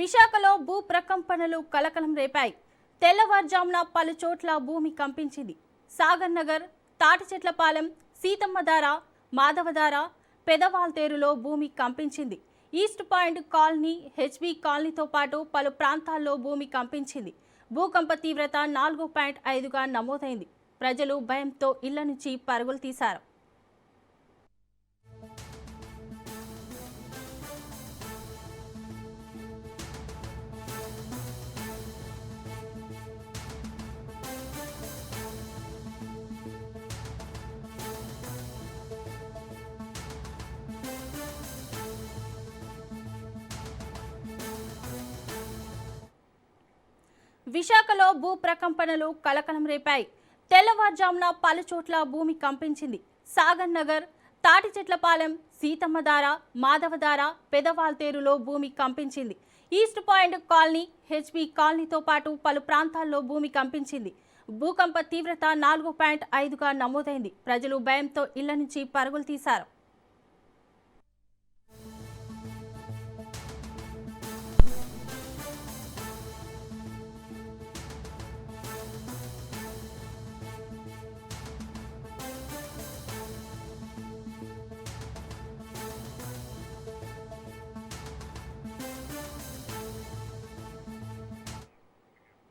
విశాఖలో భూ ప్రకంపనలు కలకలం రేపాయి. తెల్లవారుజామున పలు చోట్ల భూమి కంపించింది. సాగర్ నగర్, తాటిచెట్లపాలెం, సీతమ్మధార, మాధవధార, పెదవాల్తేరులో భూమి కంపించింది. ఈస్ట్ పాయింట్ కాలనీ, హెచ్బీ కాలనీతో పాటు పలు ప్రాంతాల్లో భూమి కంపించింది. భూకంప తీవ్రత 4.5గా నమోదైంది. ప్రజలు భయంతో ఇళ్ల నుంచి పరుగులు తీశారు. విశాఖలో భూ ప్రకంపనలు కలకలం రేపాయి. తెల్లవారుజామున పలు చోట్ల భూమి కంపించింది. సాగర్ నగర్, తాటిచెట్లపాలెం, సీతమ్మధార, మాధవధార, పెదవాల్తేరులో భూమి కంపించింది. ఈస్ట్ పాయింట్ కాలనీ, హెచ్బీ కాలనీతో పాటు పలు ప్రాంతాల్లో భూమి కంపించింది. భూకంప తీవ్రత 4.5గా నమోదైంది. ప్రజలు భయంతో ఇళ్ల నుంచి పరుగులు తీశారు.